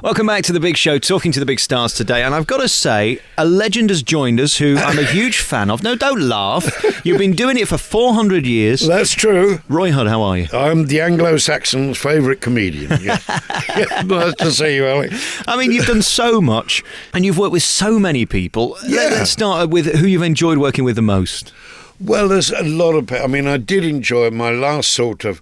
Welcome back to The Big Show, talking to the big stars today. And I've got to say, a legend has joined us who I'm a huge fan of. No, don't laugh. You've been doing it for 400 years. That's true. Roy Hudd, how are you? I'm the Anglo-Saxon's favourite comedian. Yeah. Nice to see you, Alex. I mean, you've done so much, and you've worked with so many people. Yeah. Let's start with who you've enjoyed working with the most. Well, there's a lot of... I mean, I did enjoy my last sort of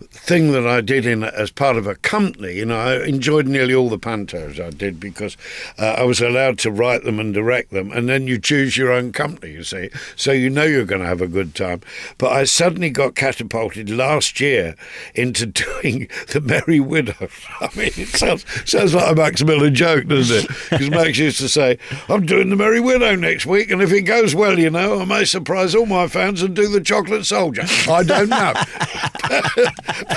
thing that I did as part of a company. You know, I enjoyed nearly all the pantos I did because I was allowed to write them and direct them, and then you choose your own company, you see, so you know you're going to have a good time. But I suddenly got catapulted last year into doing The Merry Widow. I mean, it sounds like a Max Miller joke, doesn't it? Because Max used to say, I'm doing The Merry Widow next week, and if it goes well, you know, I may surprise all my fans and do The Chocolate Soldier. I don't know.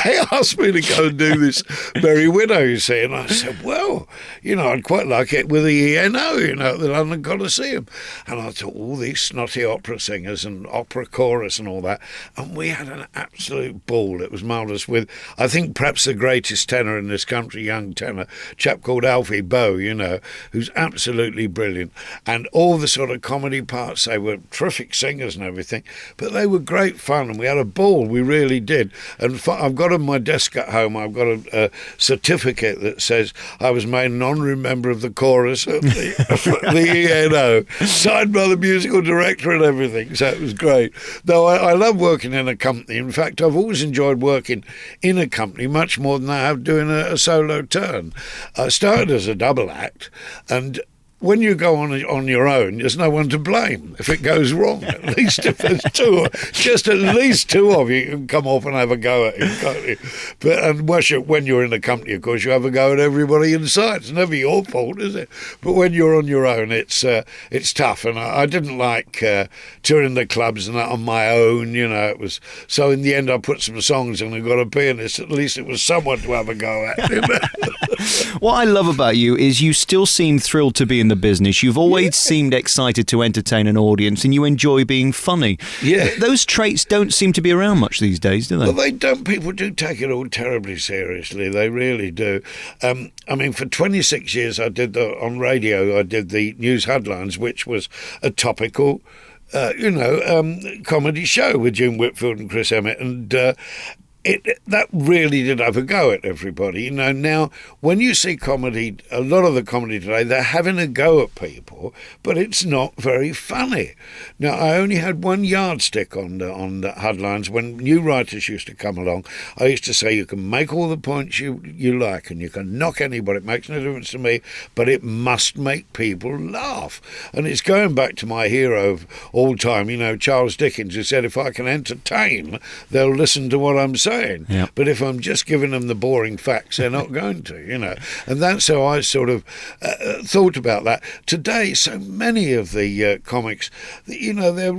They asked me to go and do this Merry Widow, you see, and I said, well, you know, I'd quite like it with the ENO, you know, the London Coliseum. And I thought, all these snotty opera singers and opera chorus and all that, and we had an absolute ball. It was marvellous with, I think, perhaps the greatest tenor in this country, young tenor, a chap called Alfie Boe, you know, who's absolutely brilliant. And all the sort of comedy parts, they were terrific singers and everything, but they were great fun, and we had a ball, we really did. And I've got on my desk at home, I've got a certificate that says I was made an honorary member of the chorus of the ENO, signed by the musical director and everything, so it was great. Though I love working in a company. In fact, I've always enjoyed working in a company much more than I have doing a solo turn. I started as a double act, and when you go on your own, there's no one to blame if it goes wrong. At least if there's just at least two of you can come off and have a go at it, can't you? But and when you're in a company, of course, you have a go at everybody inside. It's never your fault, is it? But when you're on your own, it's tough. And I didn't like touring the clubs and that on my own. You know, it was so. In the end, I put some songs and I got a pianist. At least it was someone to have a go at. You know? What I love about you is you still seem thrilled to be in the business. You've always seemed excited to entertain an audience, and you enjoy being funny. Yeah. Those traits don't seem to be around much these days, do they? Well, they don't. People do take it all terribly seriously. They really do. I mean, for 26 years I did on radio, I did the News Huddlines, which was a topical comedy show with Jim Whitfield and Chris Emmett, and that really did have a go at everybody. You know, now when you see comedy, a lot of the comedy today, they're having a go at people, but it's not very funny. Now, I only had one yardstick on the Huddlines. When new writers used to come along, I used to say, you can make all the points you like, and you can knock anybody. It makes no difference to me, but it must make people laugh. And it's going back to my hero of all time, you know, Charles Dickens, who said, if I can entertain, they'll listen to what I'm saying. Yep. But if I'm just giving them the boring facts, they're not going to, you know. And that's how I sort of thought about that. Today, so many of the comics, you know, they're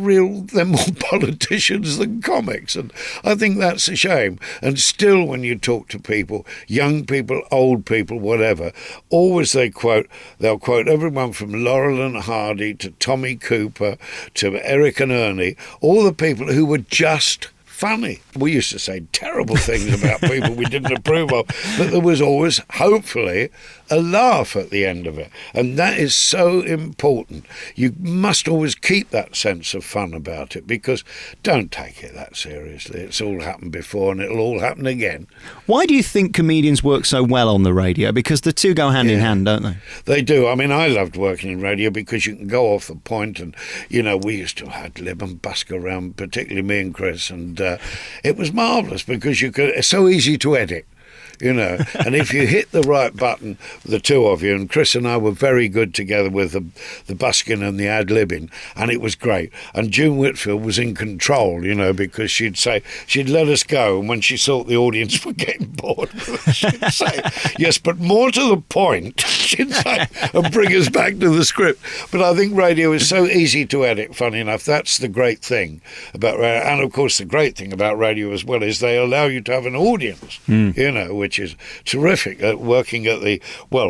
more politicians than comics. And I think that's a shame. And still, when you talk to people, young people, old people, whatever, always they'll quote everyone from Laurel and Hardy to Tommy Cooper to Eric and Ernie, all the people who were just funny. We used to say terrible things about people we didn't approve of, but there was always, hopefully, a laugh at the end of it. And that is so important. You must always keep that sense of fun about it, because don't take it that seriously. It's all happened before and it'll all happen again. Why do you think comedians work so well on the radio? Because the two go hand in hand, don't they? They do. I mean, I loved working in radio because you can go off the point and, you know, we used to ad lib and busk around, particularly me and Chris, and it was marvellous because it's so easy to edit. You know, and if you hit the right button, the two of you, and Chris and I were very good together with the busking and the ad-libbing, and it was great. And June Whitfield was in control, you know, because she'd let us go, and when she thought the audience were getting bored, she'd say, yes, but more to the point, she'd say, and bring us back to the script. But I think radio is so easy to edit, funny enough. That's the great thing about radio. And, of course, the great thing about radio as well is they allow you to have an audience, you know, which is terrific, working at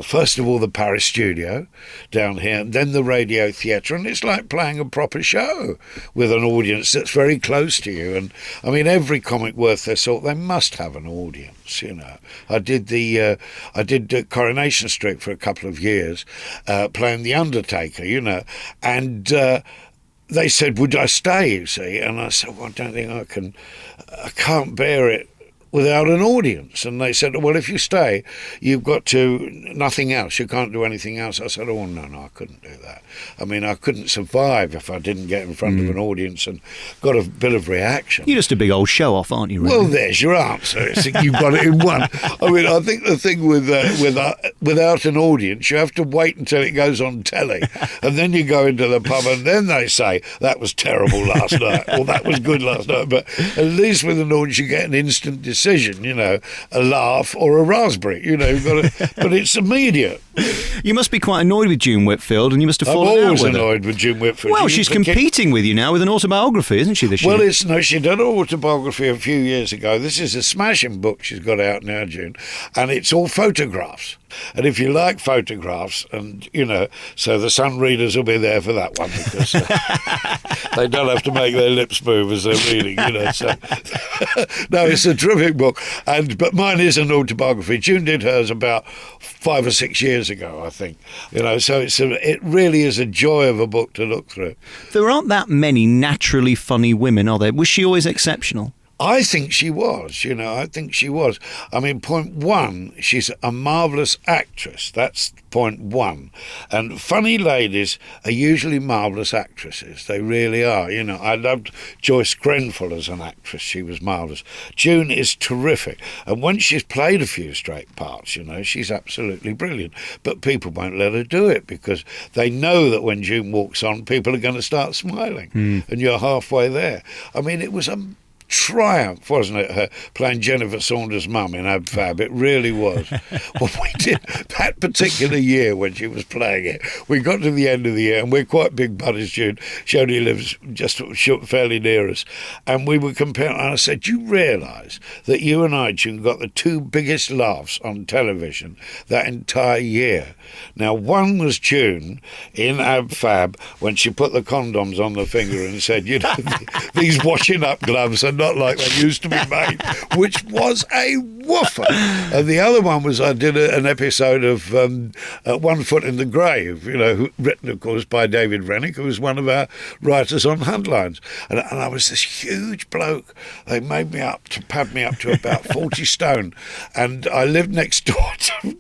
first of all, the Paris studio down here, and then the radio theatre, and it's like playing a proper show with an audience that's very close to you. And I mean, every comic worth their salt, they must have an audience. nuts, you know. I did the Coronation Street for a couple of years, playing the Undertaker, you know, and they said, would I stay, you see? And I said, well, I don't think I can't bear it without an audience. And they said, well, if you stay, you've got to, nothing else, you can't do anything else. I said, oh, no, I couldn't do that. I mean, I couldn't survive if I didn't get in front of an audience and got a bit of reaction. You're just a big old show-off, aren't you, really? Well, there's your answer. You've got it in one. I mean, I think the thing without an audience, you have to wait until it goes on telly, and then you go into the pub, and then they say, that was terrible last night, or that was good last night. But at least with an audience, you get an instant decision, you know, a laugh or a raspberry, you know, you've got to, but it's immediate. You must be quite annoyed with June Whitfield, and you must have fallen out I'm always with her. annoyed with June Whitfield. Well, she's competing with you now with an autobiography, isn't she, this year? Well, she did an autobiography a few years ago. This is a smashing book she's got out now, June, and it's all photographs. And if you like photographs, and, you know, so the Sun readers will be there for that one, because they don't have to make their lips move as they're reading, you know. So no, it's a terrific book, but mine is an autobiography. June did hers about 5 or 6 years ago, I think. You know, so it really is a joy of a book to look through. There aren't that many naturally funny women, are there? Was she always exceptional? I think she was, you know, I think she was. I mean, point one, she's a marvellous actress. That's point one. And funny ladies are usually marvellous actresses. They really are. You know, I loved Joyce Grenfell as an actress. She was marvellous. June is terrific. And when she's played a few straight parts, you know, she's absolutely brilliant. But people won't let her do it because they know that when June walks on, people are going to start smiling. And you're halfway there. I mean, it was a triumph, wasn't it, her playing Jennifer Saunders' mum in Ab Fab? It really was. Well, we did that particular year when she was playing it. We got to the end of the year, and we're quite big buddies, June. She only lives just fairly near us. And we were comparing, and I said, do you realise that you and I, June, got the two biggest laughs on television that entire year? Now, one was June in Ab Fab when she put the condoms on the finger and said, you know, these washing up gloves are not like they used to be made, which was a woofer. And the other one was I did an episode of One Foot in the Grave, you know, written, of course, by David Rennick, who was one of our writers on Huddlines. And I was this huge bloke. They made me up, pad me up to about 40 stone. And I lived next door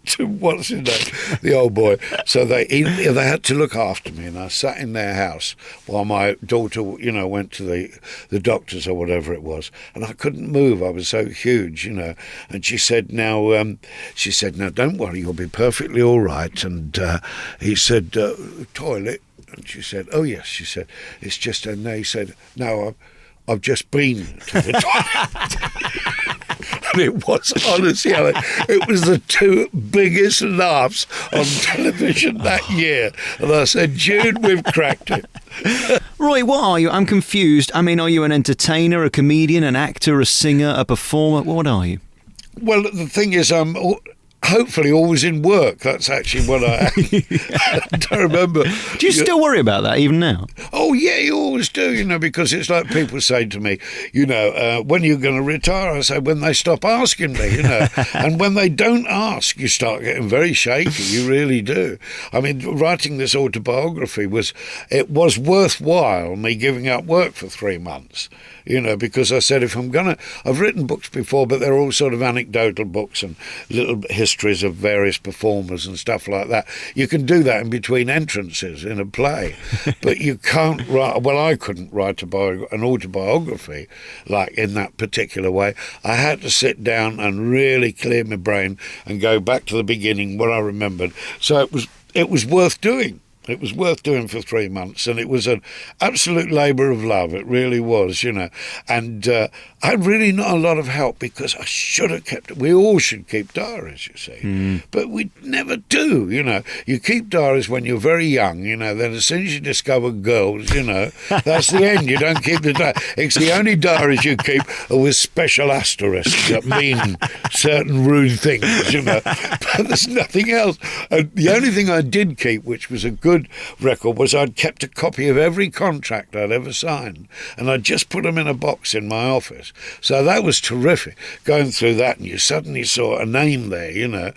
to what's his name, the old boy. So they had to look after me, and I sat in their house while my daughter, you know, went to the doctors or whatever it was. And I couldn't move. I was so huge, you know. And she said, now, don't worry, you'll be perfectly all right. And he said, toilet. And she said, oh, yes. She said, it's just, and they said, no, I've just been to the toilet. And it was, honestly, it was the two biggest laughs on television that year. And I said, June, we've cracked it. Roy, what are you? I'm confused. I mean, are you an entertainer, a comedian, an actor, a singer, a performer? What are you? Well, the thing is, I'm hopefully always in work. That's actually what I don't remember. Do you still worry about that even now? Oh, yeah, you always do, you know, because it's like people say to me, you know, when are you going to retire? I say, when they stop asking me, you know. And when they don't ask, you start getting very shaky. You really do. I mean, writing this autobiography was worthwhile me giving up work for 3 months. You know, because I said, I've written books before, but they're all sort of anecdotal books and little histories of various performers and stuff like that. You can do that in between entrances in a play, but you can't write, well, I couldn't write an autobiography like in that particular way. I had to sit down and really clear my brain and go back to the beginning, what I remembered. So it was worth doing. It was worth doing for 3 months, and it was an absolute labour of love. It really was, you know. And I had really not a lot of help because I should have kept it. We all should keep diaries, you see. But we never do, you know. You keep diaries when you're very young, you know. Then as soon as you discover girls, you know, that's the end. You don't keep the diary. It's the only diaries you keep are with special asterisks that mean certain rude things, you know. But there's nothing else. And the only thing I did keep, which was a good good record was I'd kept a copy of every contract I'd ever signed, and I'd just put them in a box in my office. So that was terrific, going through that, and you suddenly saw a name there, you know.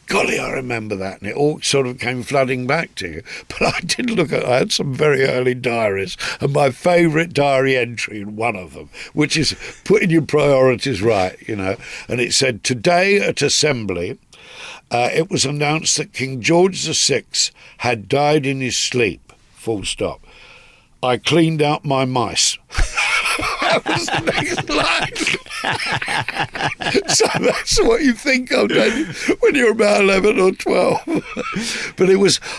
Golly, I remember that, and it all sort of came flooding back to you. But I did I had some very early diaries, and my favourite diary entry in one of them, which is putting your priorities right, you know, and it said, today at Assembly, it was announced that King George VI had died in his sleep, full stop. I cleaned out my mice. That was the next line. So that's what you think of, don't you, when you're about 11 or 12. But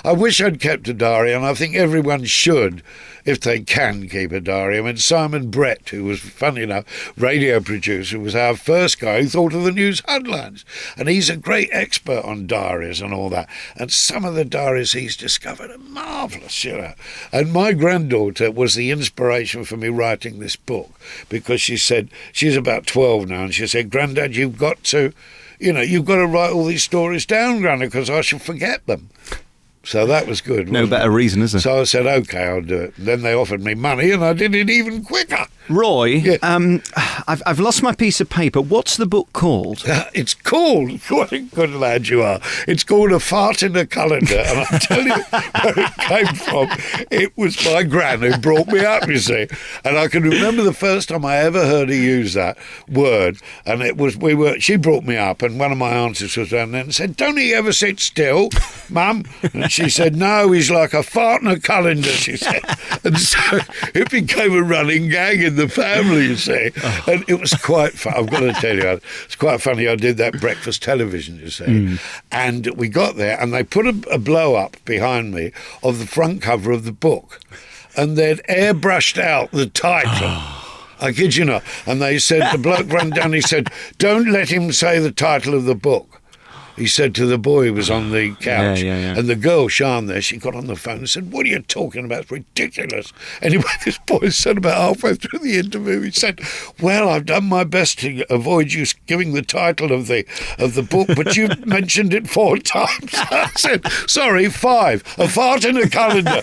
I wish I'd kept a diary, and I think everyone should, if they can keep a diary. I mean, Simon Brett, who was, funny enough, radio producer, was our first guy who thought of the news Huddlines. And he's a great expert on diaries and all that. And some of the diaries he's discovered are marvellous, you know. And my granddaughter was the inspiration for me writing this book, because she said, she's about 12 now, and she said, Grandad, you've got to write all these stories down, Grandad, because I shall forget them. So that was good. No better reason, is there? So I said, OK, I'll do it. And then they offered me money, and I did it even quicker. Roy, Yeah. I've lost my piece of paper. What's the book called? It's called, what a good lad you are, it's called A Fart in a Calendar. And I'll tell you where it came from. It was my gran who brought me up, you see. And I can remember the first time I ever heard her use that word. And it was, she brought me up, and one of my aunties was down there and said, don't he ever sit still, Mum? And she said, no, he's like a fart in a calendar, she said. And so it became a running gag in the family, you see. And it was quite fun. I've got to tell you, it's quite funny. I did that breakfast television, you see. And we got there, and they put a blow-up behind me of the front cover of the book. And they'd airbrushed out the title. I kid you not. And they said, the bloke ran down, he said, don't let him say the title of the book. He said to the boy who was on the couch. Yeah. And the girl, Sian, there, she got on the phone and said, what are you talking about? It's ridiculous. Anyway, this boy said about halfway through the interview, he said, well, I've done my best to avoid you giving the title of the book, but you've mentioned it 4 times. I said, sorry, 5. A fart in a calendar.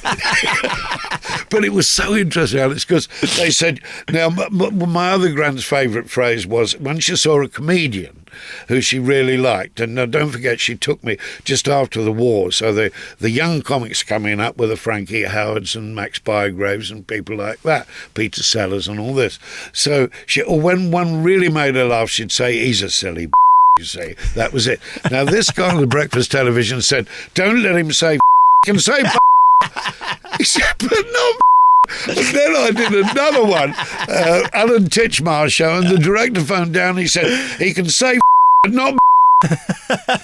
But it was so interesting, Alex, because they said, now, my other grand's favourite phrase was, when she saw a comedian who she really liked, and now don't forget, she took me just after the war, so the young comics coming up were the Frankie Howards and Max Bygraves and people like that, Peter Sellers and all this. So when one really made her laugh, she'd say, he's a silly you see. That was it. Now this guy on the breakfast television said, don't let him say can say he said, but not and then I did another one, Alan Titchmarsh show, and the director phoned down, he said, he can say but not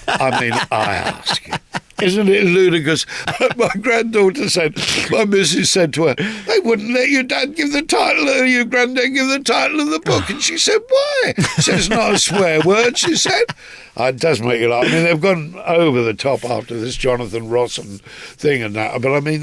I mean, I ask you, isn't it ludicrous? My granddaughter said, my missus said to her, they wouldn't let your dad give the title, or your granddad give the title of the book. And she said, why? She said, it's not a swear word, she said. It does make you laugh. I mean, they've gone over the top after this Jonathan Rossen thing and that. But I mean,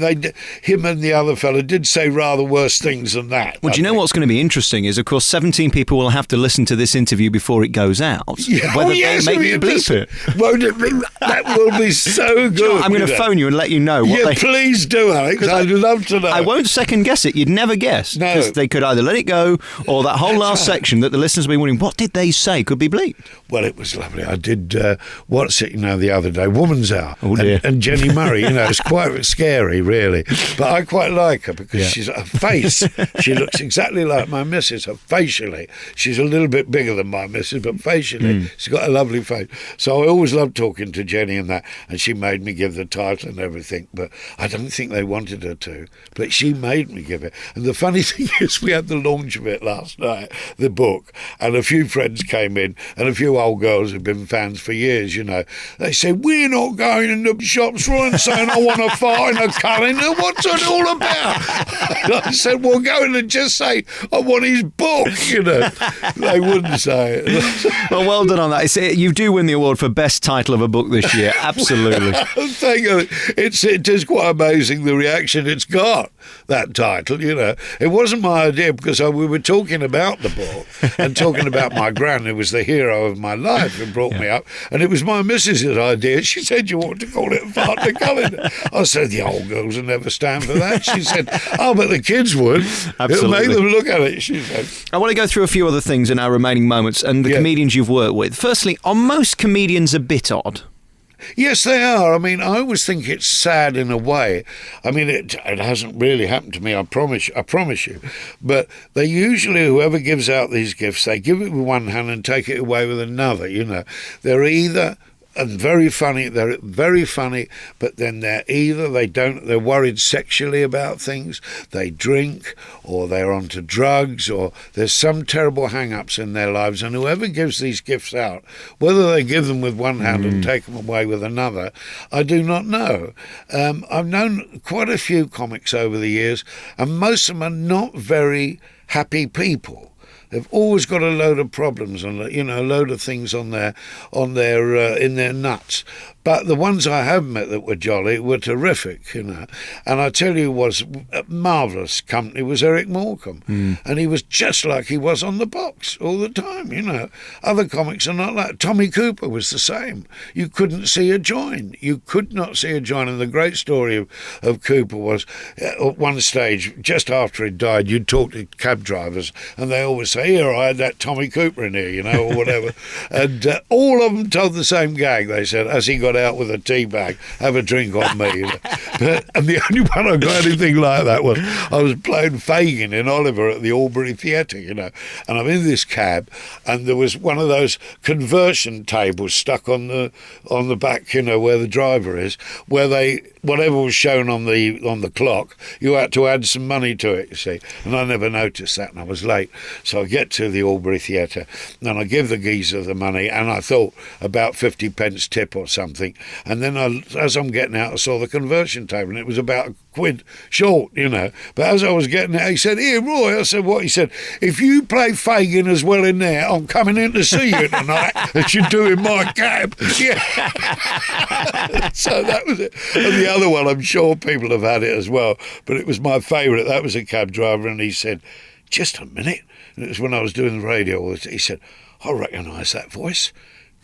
him and the other fella did say rather worse things than that. Well, do you know what's going to be interesting is, of course, 17 people will have to listen to this interview before it goes out. Yeah. Whether they make me bleep it. Won't it be? That will be so good. I'm going to phone you and let you know. Please do, Alex. I'd love to know. I won't second guess it. You'd never guess. No. Because they could either let it go, or that whole last section that the listeners will be wondering, what did they say, could be bleeped. Well, it was lovely. I did, the other day, Woman's Hour. Oh, dear. And Jenny Murray, it's quite scary, really. But I quite like her because she's a face. She looks exactly like my missus, facially. She's a little bit bigger than my missus, but facially, she's got a lovely face. So I always loved talking to Jenny and that, and she made me give the title and everything, but I don't think they wanted her to. But she made me give it. And the funny thing is, we had the launch of it last night, the book, and a few friends came in, and a few old girls who've been fans for years, They said, we're not going in the shops, Roy, and saying I want to fart in a calendar. What's it all about? And I said, well, go in and just say I want his book, They wouldn't say it. Well done on that. You do win the award for best title of a book this year. Absolutely. Thank you. It is quite amazing the reaction it's got. that title, you know. It wasn't my idea because we were talking about the book and talking about my gran, who was the hero of my life and brought me up, and it was my missus's idea. She said, you ought to call it a partner calendar. I said, the old girls will never stand for that. She said, oh, but the kids would. Absolutely. It'll make them look at it, she said. I want to go through a few other things in our remaining moments and the comedians you've worked with. Firstly, are most comedians a bit odd? Yes, they are. I mean, I always think it's sad in a way. I mean, it hasn't really happened to me, I promise you. But they usually, whoever gives out these gifts, they give it with one hand and take it away with another, you know. They're either... and they're very funny, but then they're worried sexually about things, they drink, or they're onto drugs, or there's some terrible hang-ups in their lives, and whoever gives these gifts out, whether they give them with one hand and take them away with another, I do not know. I've known quite a few comics over the years, and most of them are not very happy people. They've always got a load of problems and, you know, a load of things in their nuts. But the ones I have met that were jolly were terrific, you know. And I tell you, was a marvellous company was Eric Morecambe. And he was just like he was on the box all the time, you know. Other comics are not like... Tommy Cooper was the same. You couldn't see a join. You could not see a join. And the great story of Cooper was, at one stage, just after he died, you'd talk to cab drivers and they always say, here, I had that Tommy Cooper in here, you know, or whatever. And all of them told the same gag. They said, as he got out with a tea bag, have a drink on me. You know? And the only one I got anything like that was I was playing Fagin in Oliver at the Albury Theatre, you know, and I'm in this cab, and there was one of those conversion tables stuck on the back, you know, where the driver is, where whatever was shown on the clock, you had to add some money to it, you see. And I never noticed that, and I was late. So I get to the Albury Theatre, and I give the geezer the money, and I thought about 50 pence tip or something. And then as I'm getting out, I saw the conversion table, and it was about £1 short, you know. But as I was getting out, he said, here, Roy. I said, what? He said, if you play Fagin as well in there, I'm coming in to see you tonight as you do in my cab. Yeah. So that was it. And the other one, I'm sure people have had it as well, but it was my favourite. That was a cab driver, and he said, just a minute. And it was when I was doing the radio. He said, I recognise that voice.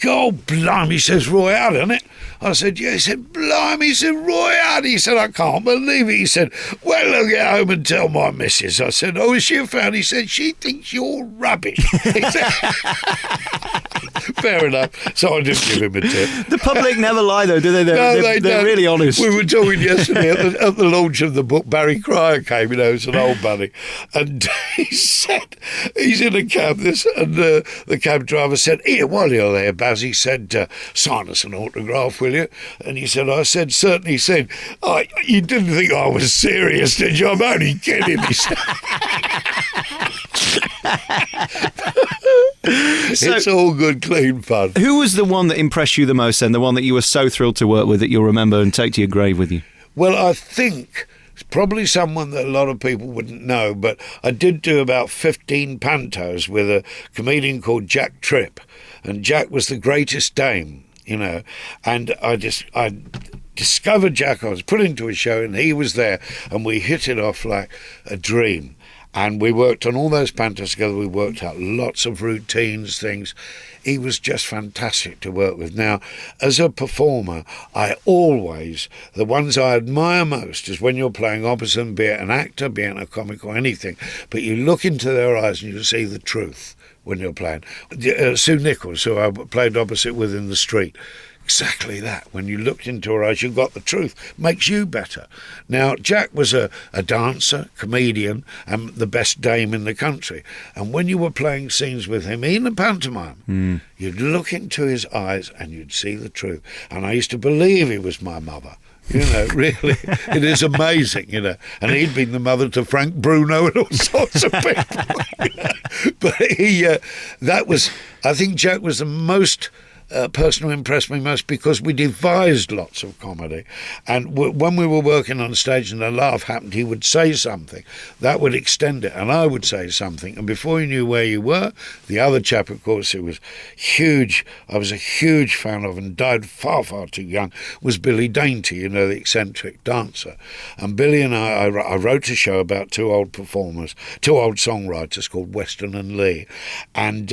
God blimey, says Roy Hudd, isn't it? I said, yeah. He said, blimey, he said, Roy Hudd. He said, I can't believe it. He said, well, I'll get home and tell my missus. I said, oh, is she a fan? He said, she thinks you're rubbish. He said, fair enough. So I didn't give him a tip. The public never lie, though, do they? They're really honest. We were talking yesterday at the launch of the book. Barry Cryer came, you know, it's an old buddy. And he said, he's in a cab, and the cab driver said, here, while you're there, Baz, he said, sign us an autograph, will you? And he said, I said, certainly. He said, oh, you didn't think I was serious, did you? I'm only kidding, he said. It's all good, clean fun. Who was the one that impressed you the most then? The one that you were so thrilled to work with that you'll remember and take to your grave with you? Well, I think it's probably someone that a lot of people wouldn't know, but I did do about 15 pantos with a comedian called Jack Tripp, and Jack was the greatest dame, you know, and I discovered Jack. I was put into a show and he was there, and we hit it off like a dream. And we worked on all those pantos together. We worked out lots of routines, things. He was just fantastic to work with. Now, as a performer, the ones I admire most is when you're playing opposite them, be it an actor, be it a comic or anything, but you look into their eyes and you see the truth when you're playing. Sue Nichols, who I played opposite with in The Street, exactly that. When you looked into her eyes, you got the truth. Makes you better. Now, Jack was a dancer, comedian, and the best dame in the country. And when you were playing scenes with him, in a pantomime, you'd look into his eyes and you'd see the truth. And I used to believe he was my mother. You know, really, it is amazing, you know. And he'd been the mother to Frank Bruno and all sorts of people. You know? But I think Jack was the most person who impressed me most because we devised lots of comedy. And when we were working on stage and a laugh happened, he would say something. That would extend it, and I would say something. And before you knew where you were, the other chap, of course, who was huge, I was a huge fan of and died far, far too young, was Billy Dainty, you know, the eccentric dancer. And Billy and I wrote a show about two old songwriters called Weston and Lee. And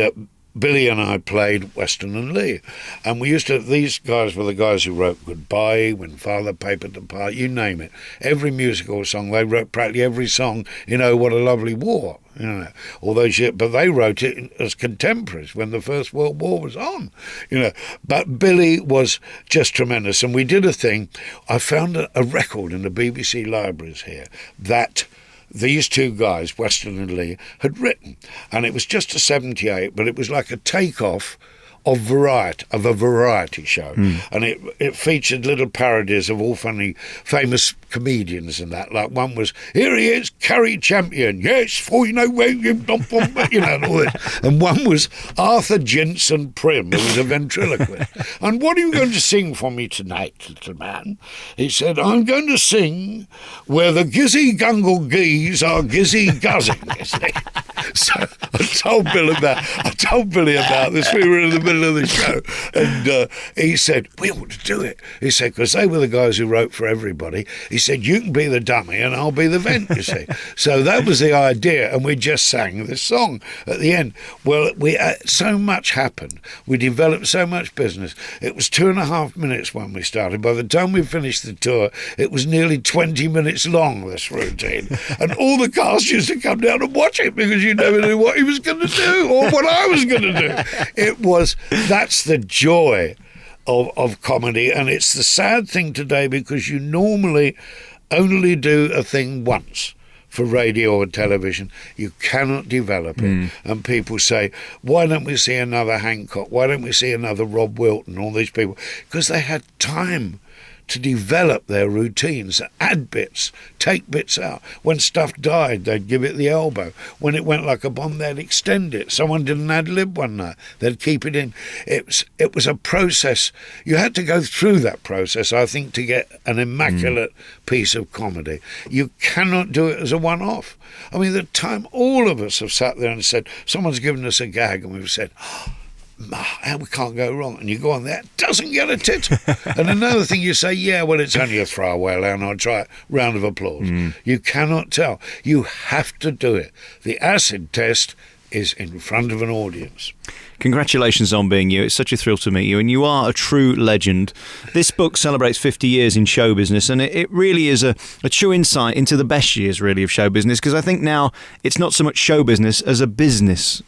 Billy and I played Weston and Lee, and we used to. These guys were the guys who wrote "Goodbye," "When Father Papered the Part," you name it. Every musical song they wrote, practically every song. You know, "What a Lovely War," you know, all those shit. But they wrote it as contemporaries when the First World War was on, you know. But Billy was just tremendous, and we did a thing. I found a record in the BBC libraries here that these two guys, Weston and Lee, had written. And it was just a 78, but it was like a takeoff of a variety show. And it featured little parodies of all famous comedians and that. Like one was, "Here he is, Curry Champion, yes, for you know where you know," and all this. And one was Arthur Jensen Prim, who was a ventriloquist. "And what are you going to sing for me tonight, little man?" He said, "I'm going to sing Where the Gizzy Gungle Gees Are Gizzy Guzzing," you see. So I told Billy about this. We were in the middle of the show, and he said, "We ought to do it." He said, because they were the guys who wrote for everybody. He said, "You can be the dummy and I'll be the vent," you see. So that was the idea, and we just sang this song at the end. Well, so much happened. We developed so much business. It was 2.5 minutes when we started. By the time we finished the tour, it was nearly 20 minutes long, this routine. And all the cast used to come down and watch it because you never knew what he was going to do or what I was going to do. That's the joy of comedy, and it's the sad thing today because you normally only do a thing once for radio or television. You cannot develop it. And people say, why don't we see another Hancock? Why don't we see another Rob Wilton? All these people. Because they had time to develop their routines, add bits, take bits out. When stuff died, they'd give it the elbow. When it went like a bomb, they'd extend it. Someone did an ad-lib one night, they'd keep it in. It was a process. You had to go through that process, I think, to get an immaculate piece of comedy. You cannot do it as a one-off. I mean, the time all of us have sat there and said, someone's given us a gag, and we've said, we can't go wrong. And you go on there, doesn't get a tit. And another thing you say, yeah, well, it's only a throwaway line, I'll try it. Round of applause. You cannot tell. You have to do it. The acid test is in front of an audience. Congratulations on being you. It's such a thrill to meet you, and you are a true legend. This book celebrates 50 years in show business, and it really is a true insight into the best years, really, of show business, because I think now it's not so much show business as a business.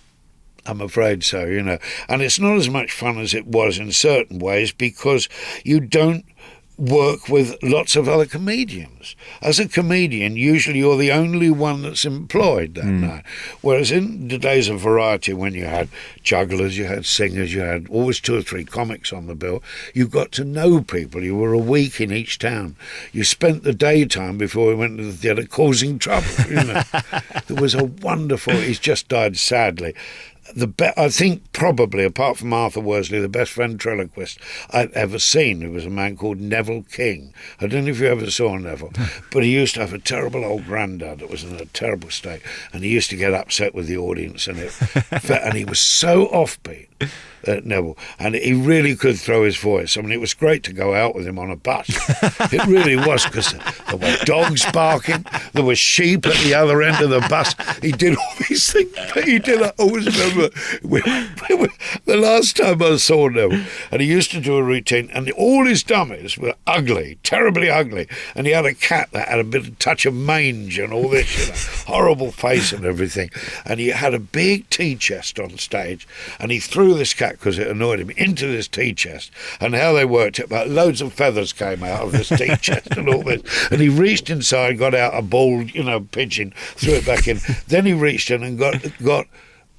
I'm afraid so, you know. And it's not as much fun as it was in certain ways because you don't work with lots of other comedians. As a comedian, usually you're the only one that's employed that night. Whereas in the days of variety, when you had jugglers, you had singers, you had always 2 or 3 comics on the bill, you got to know people. You were a week in each town. You spent the daytime before we went to the theatre causing trouble, you know. There was a wonderful... He's just died sadly. I think probably, apart from Arthur Worsley, the best ventriloquist I've ever seen. It was a man called Neville King. I don't know if you ever saw Neville, but he used to have a terrible old granddad that was in a terrible state, and he used to get upset with the audience, and he was so offbeat. Neville, and he really could throw his voice. I mean, it was great to go out with him on a bus. It really was, because there were dogs barking, there were sheep at the other end of the bus. He did all these things, but he did. I always remember the last time I saw Neville, and he used to do a routine, and all his dummies were ugly, terribly ugly, and he had a cat that had a bit of touch of mange and all this, you know, horrible face and everything, and he had a big tea chest on stage, and he threw this cat, because it annoyed him, into this tea chest, and how they worked it, but loads of feathers came out of this tea chest and all this, and he reached inside, got out a bald, you know, pigeon, threw it back in, then he reached in and got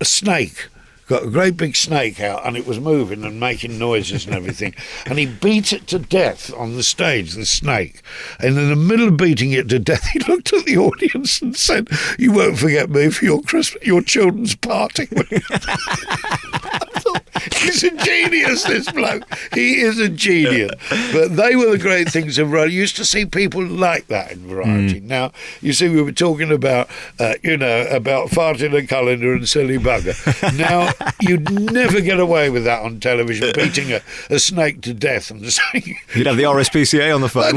a snake, got a great big snake out, and it was moving and making noises and everything, and he beat it to death on the stage, the snake, and in the middle of beating it to death, he looked at the audience and said, "You won't forget me for your children's party." I thought, He's a genius, this bloke. He is a genius. But they were the great things of Variety. You used to see people like that in Variety. Now, you see, we were talking about, about farting a colander and silly bugger. Now, you'd never get away with that on television, beating a snake to death and saying... You'd have the RSPCA on the phone.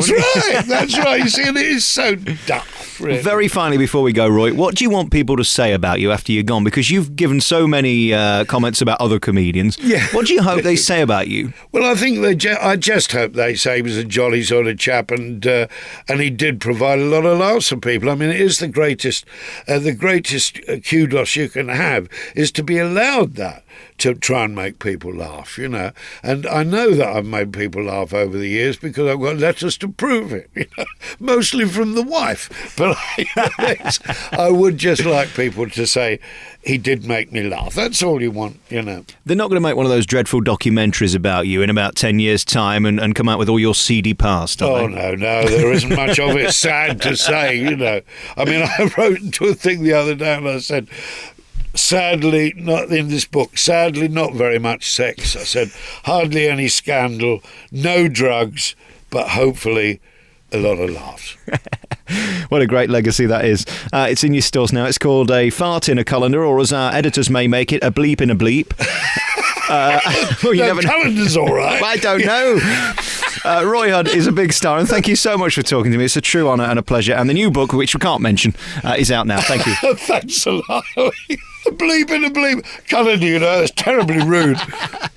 That's right. You see, and it is so daft, really. Very finally, before we go, Roy, what do you want people to say about you after you're gone? Because you've given so many comments about other comedians. Yeah. What do you hope they say about you? Well, I think I just hope they say he was a jolly sort of chap, and he did provide a lot of laughs for people. I mean, it is the greatest kudos you can have is to be allowed that, to try and make people laugh, And I know that I've made people laugh over the years because I've got letters to prove it, mostly from the wife. But I would just like people to say, he did make me laugh. That's all you want, They're not going to make one of those dreadful documentaries about you in about 10 years' time and come out with all your seedy past, are they? No, there isn't much of it, sad to say, I mean, I wrote into a thing the other day and I said... Sadly, not in this book, sadly, not very much sex. I said, hardly any scandal, no drugs, but hopefully a lot of laughs. What a great legacy that is. It's in your stores now. It's called A Fart in a Colander, or as our editors may make it, A Bleep in a Bleep. Well, calendar's all right. I don't know. Roy Hudd is a big star, and thank you so much for talking to me. It's a true honour and a pleasure. And the new book, which we can't mention, is out now. Thank you. Thanks a lot. A bleep in a bleep. Calendar, it's terribly rude.